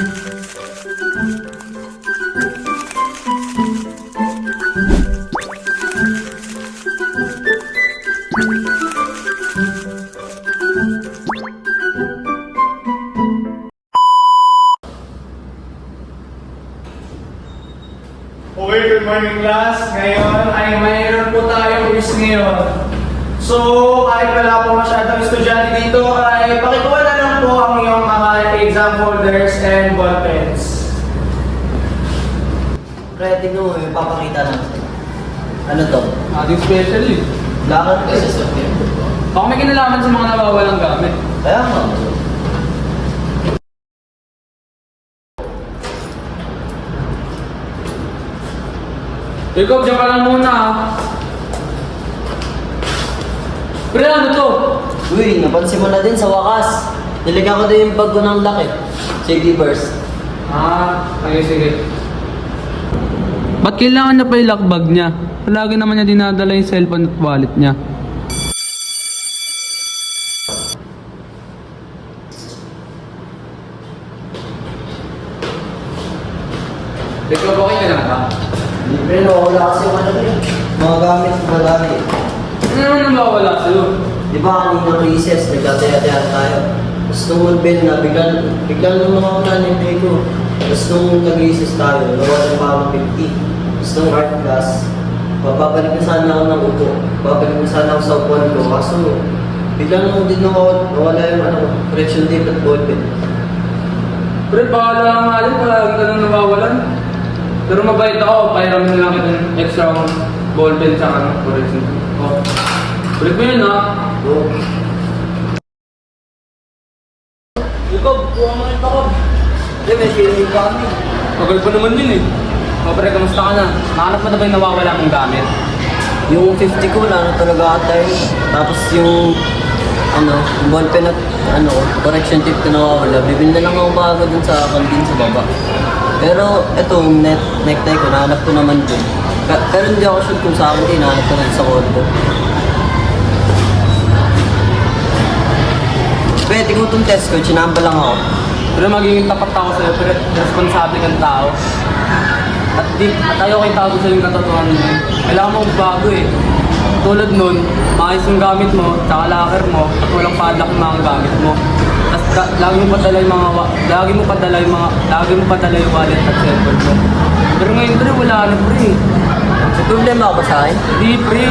Okay, good morning class. Ngayon ay mayroon po tayong quiz ngayon. So, kahit wala po masyadong estudyante dito, ay pakikuha na lang po ang iyong mga exam folders and ball pens. Pre, tignan mo, may papakita lang sa'yo. Ano to? Ating special eh. Lakad kasi sa tempo. Baka may kinalaman sa mga nawawalang gamit. Kaya nga. Ikaw, dyan ka lang muna ah. Pre, ano to? Uy, napansin mo na din sa wakas. Nilagyan ko din yung bag ko ng laki. Safety first. Sige. Ba't kailangan niya pa yung lockbag niya? Palagi naman niya dinadala yung cellphone at wallet niya. Ikaw, okay ka na ba? Pre, wala kasi yung ano rin. Mga gamit na lagi. Ano naman nawawala sa'yo? Di ba kanina recess, nagkataya-taya tayo. Tapos nung mag-bell na, biglang nung nakakita yung pay ko. Tapos nung nag-recess tayo, nawalan pa ako 50. Tapos nung art class, babalik na sana ako ng upo. Babalik na sana ako sa upuan ko. Kaso, biglang nung din nawala yung correction tape at ballpen. Pre, bahala nga din, palagi ka nang nawawalan. Pero mabait ako, pairam na lang kita ng extra ballpen sa correction. Oh. Ulit mo yun ha? Oo. Ikaw, buha mo rin ako. Hindi, may feeling pa kami. Tagal pa naman yun eh. O pre, kamusta ka na? Nahanap mo na ba yung nawawala mong gamit? Yung 50 ko, wala na talaga ata yun. Tapos yung ballpen at correction tape ko nawawala. Bibili na lang ako bago dun sa kantin sa baba. Pero ito, yung necktie ko, nahanap ko naman dun. Pero hindi ako sure kung sa akin din, nahanap ko na sa kodo. Pwede, tingnan itong test ko, chinamba lang ako. Pero magiging tapat ako sa'yo, pero responsable kang tao. At ayaw kayong tao sa'yo yung katotohanan mo. Kailangan mo bago eh. Tulad nun, maayos yung gamit mo, tsaka locker mo, at walang padlock yung mga gamit mo. Tapos lagi mo padala yung wallet at cellphone mo. Pero ngayon pre, wala na pre. May problema ako sa akin? Hindi pre.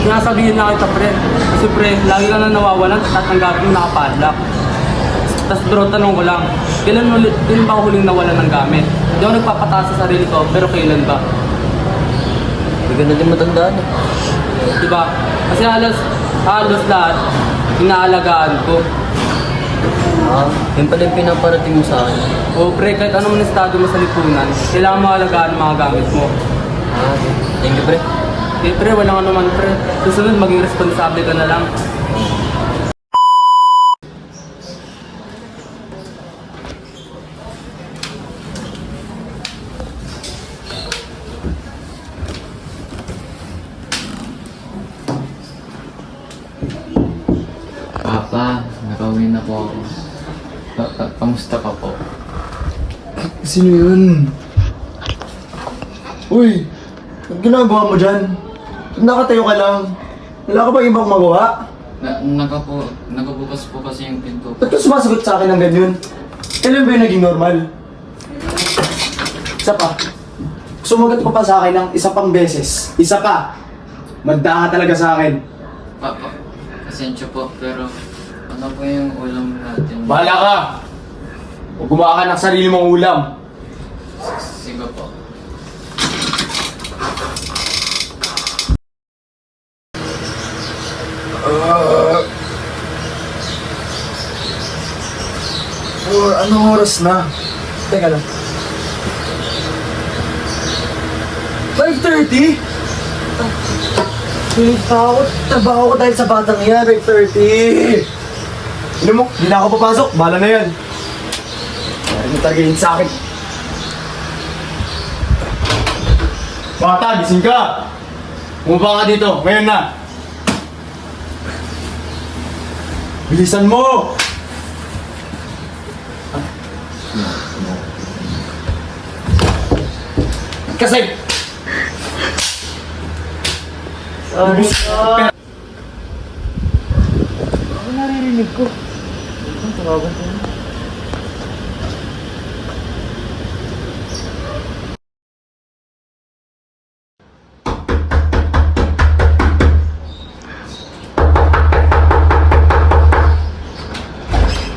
Sinasabihin na kita pre. Kasi pre, lagi ka na nawawalan at ang gamit mo nakapadlock. Tapos bro, tanong ko lang, kailan ba ako huling nawalan ng gamit? Hindi ako nagpapataas sa sarili ko, pero kailan ba? Hindi ko na din matandaan eh. Diba? Kasi halos lahat, inaalagaan ko. Yun pala yung pinaparating mo sa akin. O pre, kahit anong estado mo sa lipunan, kailangan maalagaan ang mga gamit mo. Thank you, pre. Eh pre, walang ano man pre. Susunod, maging responsable ka na lang. Papa, nakauwi na po ako. Kamusta ka po? Sino yun? Uy! Anong ginagawa mo dyan? Nakatayo ka lang. Wala ka bang ibang magawa? Nakabukas po kasi yung pinto. Ba't ka sumasagot sa akin ng ganyan? Kailan ba yung naging normal? Isa pa. Sumagot ko pa sa akin ng isa pang beses. Isa pa. Magda ka talaga sa akin. Papa, pasensya po, pero ano po yung ulam natin? Bahala ka! Huwag gumawa ka ng sarili mong ulam. Sige po. Anong oras na? Teka lang. 5:30? Trabaho ko dahil sa batang yan, 5:30. Ano mo, hindi na ako papasok, bahala na yan. Ano mo talaga yun sa akin? Bata, gising ka! Bumaba ka dito, ngayon na! Bilisan mo! Kasi, Sorry po. ano naririnig ko? Ang tawagan ko.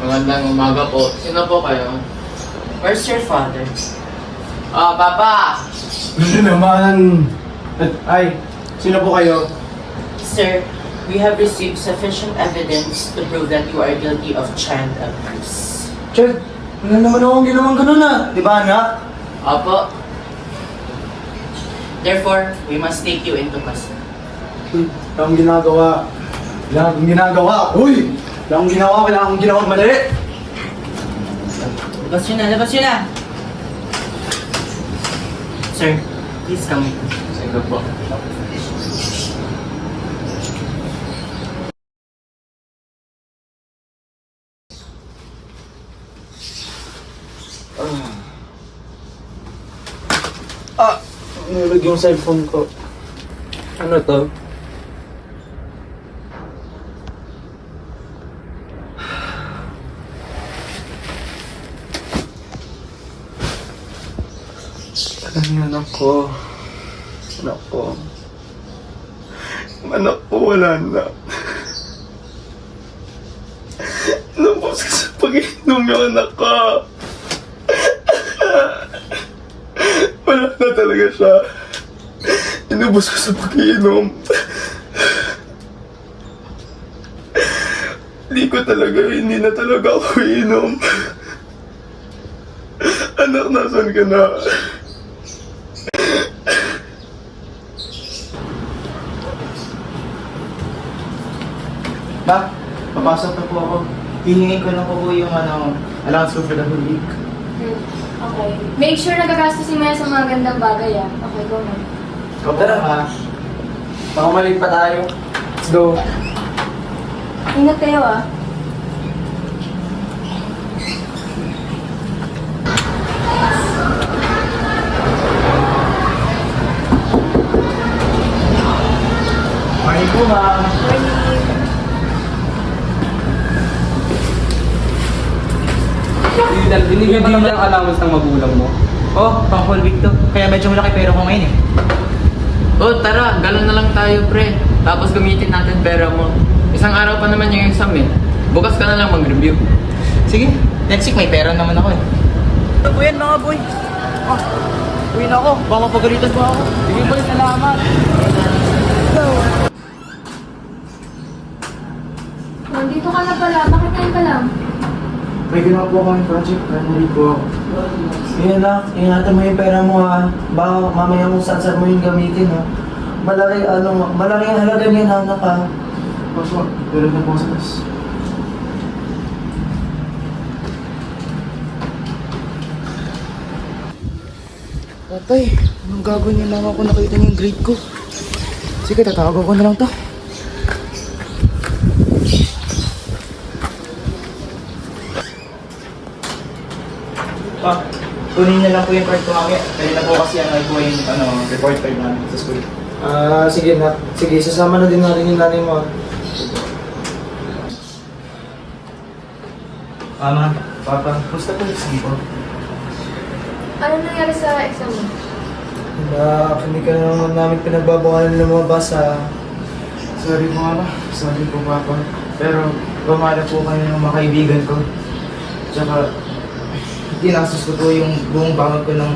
Magandang umaga po. Sino po kayo? Where's your father? Ah, Papa! Ano naman? Ay, sino po kayo? Sir, we have received sufficient evidence to prove that you are guilty of child abuse. Chad, wala naman akong ginawang ganun Di ba, anak? Opo. Therefore, we must take you into custody. Wala akong ginagawa. Wala akong ginagawa. Uy! Wala akong ginawa. Wala akong ginawa. Madali! Labas yun na, labas yun na! Sir, please come with me. Sige po. Nilog yung cellphone ko. Ano to? Ano yun ako? Anak ko. Anak ko, wala na. Nabos ka sa pag-inom yung anak ko. Wala na talaga siya. Inubos ko sa pag-iinom. Hindi na talaga ako iinom. Anak, nasan ka na? Ba, papasok na po ako. Hihingin ko lang po yung allowance ko for the whole week. Okay. Make sure nagagastusin mo yan sa mga gandang bagay, ah. Okay, go na. Tara ha. Baka maliit pa tayo. Let's go. Ingat kayo, ah. Morning po, ma'am. Binigyan ka naman ng allowance ng magulang mo. Oh, pang whole week to. Kaya medyo malaki pero ko ngayon eh. Oh, tara. Galon na lang tayo, pre. Tapos gamitin natin pera mo. Isang araw pa naman yung exam eh. Bukas ka na lang mag-review. Sige, next week may pera naman ako eh. Ano yan mga boy? Uwi na ako. Baka mapagalitan mo ako. Sige boy, salamat. Nandito ka na pala. Bakit ngayon ka lang? May ginawa po akong project. Narinig po ako. Yan na. Ingatan mo yung pera mo ha. Baka mamaya kung saan mo yung gamitin ha. Malaki ang halaga niyan anak ha. Pasok. Pero na po sa tas. Tatay, anong gagawin niya lang ako nakita niya yung grade ko? Sige, tatawag ko na lang to. Pa, kunin niya lang po yung card ko mamaya. Kaya na po kasi ay po yung report card namin sa school. Sige na. Sige, sasama na din natin yung nanay mo. Mama, Papa, gusto po yung exam ko? Ano nangyari sa exam mo? Hindi ka naman namin pinagbabawalan ng mga basa. Sorry po, Mama. Sorry po, Papa. Pero, pamala po kayo ng mga kaibigan ko. Tsaka, tinastos ko po yung buong bangon ko ng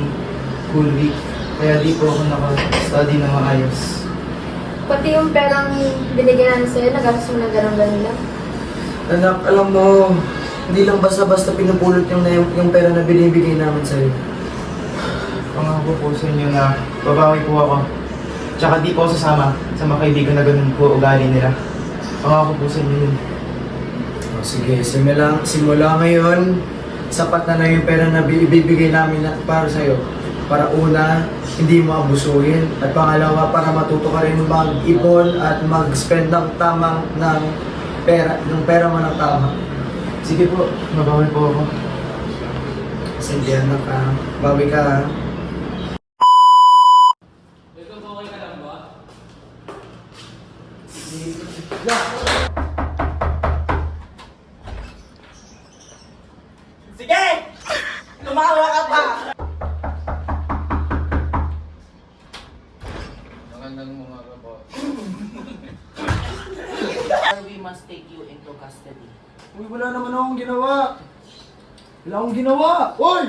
whole week. Kaya di po ako naka-study na maayos. Pati yung perang binigyan namin sa'yo, nagastos mo na ganun lang. Anak, alam mo, hindi lang basta-basta pinupulot yung pera na binibigay namin sa'yo. Pangako po sa inyo na babawi po ako. Tsaka di po ako sasama sa mga kaibigan na ganun po ugali nila. Pangako po sa inyo yun. O, sige, simula ngayon, sapat na yung pera na ibibigay namin para sa'yo. Para una, hindi mo abusuhin. At pangalawa, para matuto ka rin mag-ipon at mag-spend ng tamang ng pera mo ng tama. Sige po, babawi po ako. Pasindihan na ka. Bawi ka ha. Ikaw, okay ka lang ba? Sige! Tumawa ka pa! Magandang umaga po. Or we must take you into custody. Uy, wala naman akong ginawa. Wala akong ginawa. Uy!